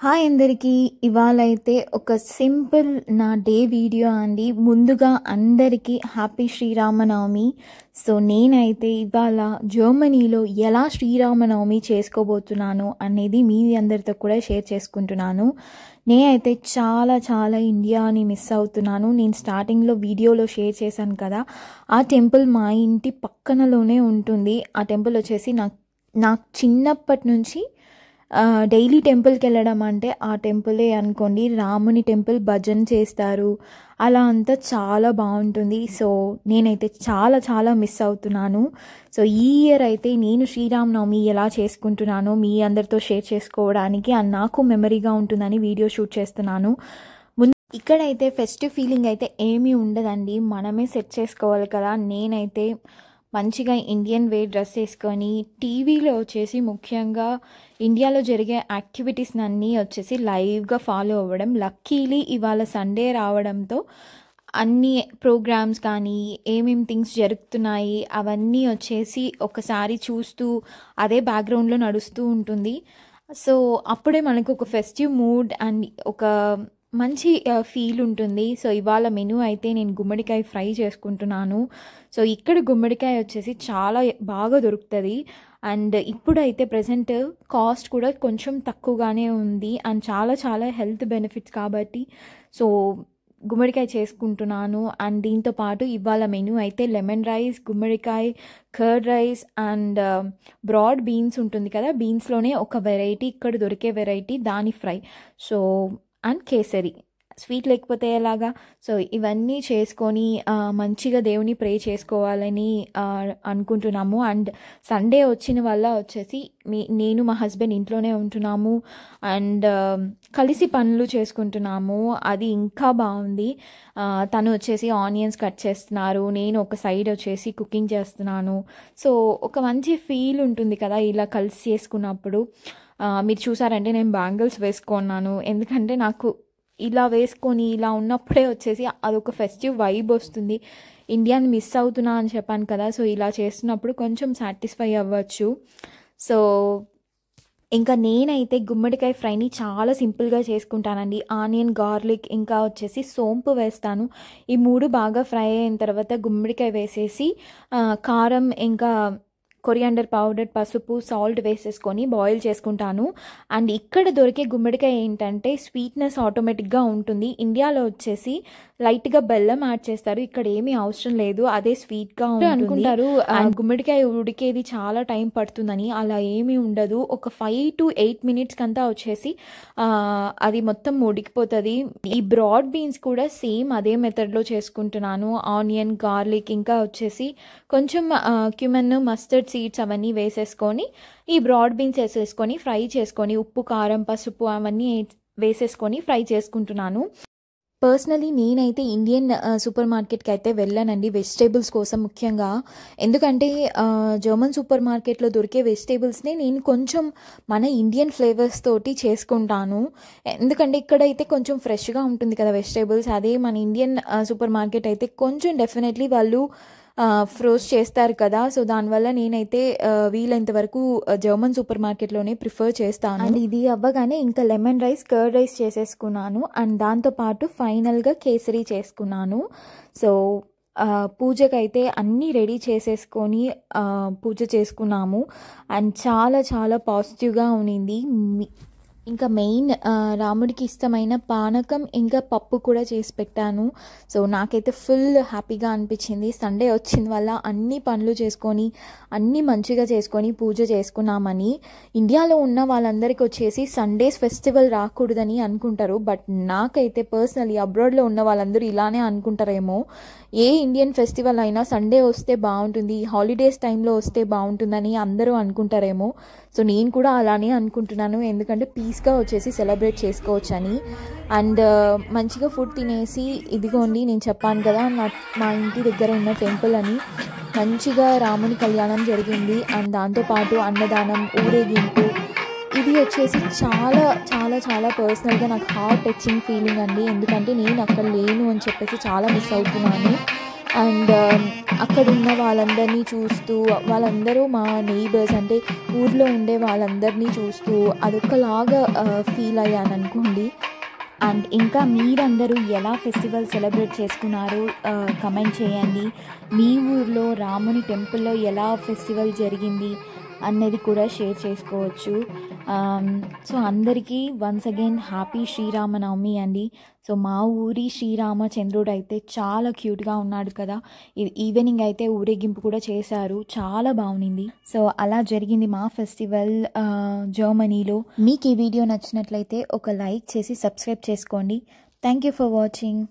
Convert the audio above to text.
Hi అందరికీ. ఇవాళైతే ఒక simple నా డే వీడియో అండి. ముందుగా అందరికీ హ్యాపీ శ్రీరామనవమి. సో నేనైతే ఇవాళ జర్మనీలో ఎలా శ్రీరామనవమి చేసుకోబోతున్నాను అనేది మీ అందరితో కూడా షేర్ చేసుకుంటున్నాను. నేనైతే చాలా ఇండియాని మిస్ అవుతున్నాను. నేను స్టార్టింగ్లో వీడియోలో షేర్ చేశాను కదా, ఆ టెంపుల్ మా ఇంటి పక్కనలోనే ఉంటుంది. ఆ టెంపుల్ వచ్చేసి నాకు చిన్నప్పటి నుంచి డైలీ టెంపుల్కి వెళ్ళడం అంటే ఆ టెంపులే అనుకోండి. రాముని టెంపుల్ భజన చేస్తారు, అలా అంతా చాలా బాగుంటుంది. సో నేనైతే చాలా మిస్ అవుతున్నాను. సో ఈ ఇయర్ అయితే నేను శ్రీరామనవమి ఎలా చేసుకుంటున్నానో మీ అందరితో షేర్ చేసుకోవడానికి అండ్ నాకు మెమరీగా ఉంటుందని వీడియో షూట్ చేస్తున్నాను. ఇక్కడైతే ఫెస్టివ్ ఫీలింగ్ అయితే ఏమీ ఉండదండి, మనమే సెట్ చేసుకోవాలి కదా. నేనైతే మంచిగా ఇండియన్ వేర్ డ్రెస్ వేసుకొని టీవీలో వచ్చేసి ముఖ్యంగా ఇండియాలో జరిగే యాక్టివిటీస్ అన్నీ వచ్చేసి లైవ్గా ఫాలో అవ్వడం. లక్కీలీ ఇవాళ సండే రావడంతో అన్ని ప్రోగ్రామ్స్ కానీ ఏమేమి థింగ్స్ జరుగుతున్నాయి అవన్నీ వచ్చేసి ఒకసారి చూస్తూ అదే బ్యాక్గ్రౌండ్లో నడుస్తూ ఉంటుంది. సో అప్పుడే మనకు ఒక ఫెస్టివ్ మూడ్ అండ్ ఒక మంచి ఫీల్ ఉంటుంది. సో ఇవాళ మెనూ అయితే నేను గుమ్మడికాయ ఫ్రై చేసుకుంటున్నాను. సో ఇక్కడ గుమ్మడికాయ వచ్చేసి చాలా బాగా దొరుకుతుంది అండ్ ఇప్పుడైతే ప్రజెంట్ కాస్ట్ కూడా కొంచెం తక్కువగానే ఉంది అండ్ చాలా హెల్త్ బెనిఫిట్స్ కాబట్టి సో గుమ్మడికాయ చేసుకుంటున్నాను. అండ్ దీంతో పాటు ఇవాళ మెనూ అయితే లెమన్ రైస్, గుమ్మడికాయ, curd rice and broad beans ఉంటుంది కదా, బీన్స్లోనే ఒక వెరైటీ, ఇక్కడ దొరికే వెరైటీ దాని fry, so and kesari sweet లేకపోతే ఎలాగా. సో ఇవన్నీ చేసుకొని మంచిగా దేవుని ప్రే చేసుకోవాలని అనుకుంటున్నాము. అండ్ సండే వచ్చిన వల్ల వచ్చేసి నేను మా హస్బెండ్ ఇంట్లోనే ఉంటున్నాము అండ్ కలిసి పనులు చేసుకుంటున్నాము. అది ఇంకా బాగుంది. తను వచ్చేసి ఆనియన్స్ కట్ చేస్తున్నారు, నేను ఒక సైడ్ వచ్చేసి కుకింగ్ చేస్తున్నాను. సో ఒక మంచి ఫీల్ ఉంటుంది కదా ఇలా కలిసి చేసుకున్నప్పుడు. మీరు చూసారంటే నేను బ్యాంగిల్స్ వేసుకున్నాను, ఎందుకంటే నాకు ఇలా వేసుకొని ఇలా ఉన్నప్పుడే వచ్చేసి అదొక ఫెస్టివ్ వైబ్ వస్తుంది. ఇండియాని మిస్ అవుతున్నా అని చెప్పాను కదా, సో ఇలా చేస్తున్నప్పుడు కొంచెం సాటిస్ఫై అవ్వచ్చు. సో ఇంకా నేనైతే గుమ్మడికాయ ఫ్రైని చాలా సింపుల్గా చేసుకుంటానండి. ఆనియన్, గార్లిక్ ఇంకా వచ్చేసి సోంపు వేస్తాను. ఈ మూడు బాగా ఫ్రై అయిన తర్వాత గుమ్మడికాయ వేసేసి కారం ఇంకా కొరియాండర్ పౌడర్, పసుపు, సాల్ట్ వేసేసుకొని బాయిల్ చేసుకుంటాను. అండ్ ఇక్కడ దొరికే గుమ్మడికాయ ఏంటంటే స్వీట్నెస్ ఆటోమేటిక్గా ఉంటుంది. ఇండియాలో వచ్చేసి లైట్గా బెల్లం యాడ్ చేస్తారు, ఇక్కడ ఏమీ అవసరం లేదు, అదే స్వీట్గా అనుకుంటారు. అండ్ గుమ్మడికాయ ఉడికేది చాలా టైం పడుతుందని, అలా ఏమీ ఉండదు. ఒక 5 to 8 minutes కంతా వచ్చేసి అది మొత్తం ఉడికిపోతుంది. ఈ బ్రాడ్ బీన్స్ కూడా సేమ్ అదే మెథడ్లో చేసుకుంటున్నాను. ఆనియన్, గార్లిక్ ఇంకా వచ్చేసి కొంచెం క్యూమెన్, మస్టర్డ్ సీడ్స్ అవన్నీ వేసేసుకొని ఈ బ్రాడ్ బీన్స్ వేసేసుకొని ఫ్రై చేసుకొని ఉప్పు, కారం, పసుపు అవన్నీ వేసేసుకొని ఫ్రై చేసుకుంటున్నాను. పర్సనలీ నేనైతే ఇండియన్ సూపర్ మార్కెట్కి అయితే వెళ్ళానండి వెజిటేబుల్స్ కోసం ముఖ్యంగా, ఎందుకంటే జర్మన్ సూపర్ మార్కెట్లో దొరికే వెజిటేబుల్స్ని నేను కొంచెం మన ఇండియన్ ఫ్లేవర్స్ తోటి చేసుకుంటాను. ఎందుకంటే ఇక్కడైతే కొంచెం ఫ్రెష్గా ఉంటుంది కదా వెజిటేబుల్స్, అదే మన ఇండియన్ సూపర్ మార్కెట్ అయితే కొంచెం డెఫినెట్లీ వాళ్ళు ఫ్రోజ్ చేస్తారు కదా. సో దానివల్ల నేనైతే వీలైనంత వరకు జర్మన్ సూపర్ మార్కెట్లోనే ప్రిఫర్ చేస్తాను. అండ్ ఇది అవ్వగానే ఇంకా లెమన్ రైస్, కర్డ్ రైస్ చేసేసుకున్నాను అండ్ దాంతోపాటు ఫైనల్గా కేసరి చేసుకున్నాను. సో పూజకైతే అన్నీ రెడీ చేసేసుకొని పూజ చేసుకున్నాము అండ్ చాలా పాజిటివ్గా ఉన్నింది. ఇంకా మెయిన్ రాముడికి ఇష్టమైన పానకం ఇంకా పప్పు కూడా చేసి పెట్టాను. సో నాకైతే ఫుల్ హ్యాపీగా అనిపించింది. సండే వచ్చిన వల్ల అన్ని పనులు చేసుకొని అన్నీ మంచిగా చేసుకొని పూజ చేసుకున్నామని. ఇండియాలో ఉన్న వాళ్ళందరికీ వచ్చేసి సండేస్ ఫెస్టివల్ రాకూడదని అనుకుంటారు, బట్ నాకైతే పర్సనలీ అబ్రాడ్లో ఉన్న వాళ్ళందరూ ఇలానే అనుకుంటారేమో. ఏ ఇండియన్ ఫెస్టివల్ అయినా సండే వస్తే బాగుంటుంది, హాలిడేస్ టైంలో వస్తే బాగుంటుందని అందరూ అనుకుంటారేమో. సో నేను కూడా అలానే అనుకుంటున్నాను, ఎందుకంటే పీస్గా వచ్చేసి సెలబ్రేట్ చేసుకోవచ్చు అని. అండ్ మంచిగా ఫుడ్ తినేసి ఇదిగోండి నేను చెప్పాను కదా మా ఇంటి దగ్గర ఉన్న టెంపుల్ అని, మంచిగా రాముని కళ్యాణం జరిగింది అండ్ దాంతోపాటు అన్నదానం, ఊరేగింపు, ఇది వచ్చేసి చాలా పర్సనల్గా నాకు హార్ట్ టచింగ్ ఫీలింగ్ అండి. ఎందుకంటే నేను అక్కడ లేను అని చెప్పేసి చాలా మిస్ అవుతున్నాను. అండ్ అక్కడ ఉన్న వాళ్ళందరినీ చూస్తూ, వాళ్ళందరూ మా నైబర్స్, అంటే ఊర్లో ఉండే వాళ్ళందరినీ చూస్తూ అదొకలాగా ఫీల్ అయ్యాను అనుకోండి. అండ్ ఇంకా మీరందరూ ఎలా ఫెస్టివల్ సెలబ్రేట్ చేసుకున్నారో కమెంట్ చేయండి. మీ ఊర్లో రాముని టెంపుల్లో ఎలా ఫెస్టివల్ జరిగింది అనేది కూడా షేర్ చేసుకోవచ్చు. సో అందరికీ వన్స్ అగైన్ హ్యాపీ శ్రీరామనవమి అండి. సో మా ఊరి శ్రీరామచంద్రుడు అయితే చాలా క్యూట్గా ఉన్నాడు కదా. ఈవినింగ్ అయితే ఊరేగింపు కూడా చేశారు, చాలా బాగుంది. సో అలా జరిగింది మా ఫెస్టివల్ జర్మనీలో. మీకు ఈ వీడియో నచ్చినట్లయితే ఒక లైక్ చేసి సబ్స్క్రైబ్ చేసుకోండి. Thank you for watching.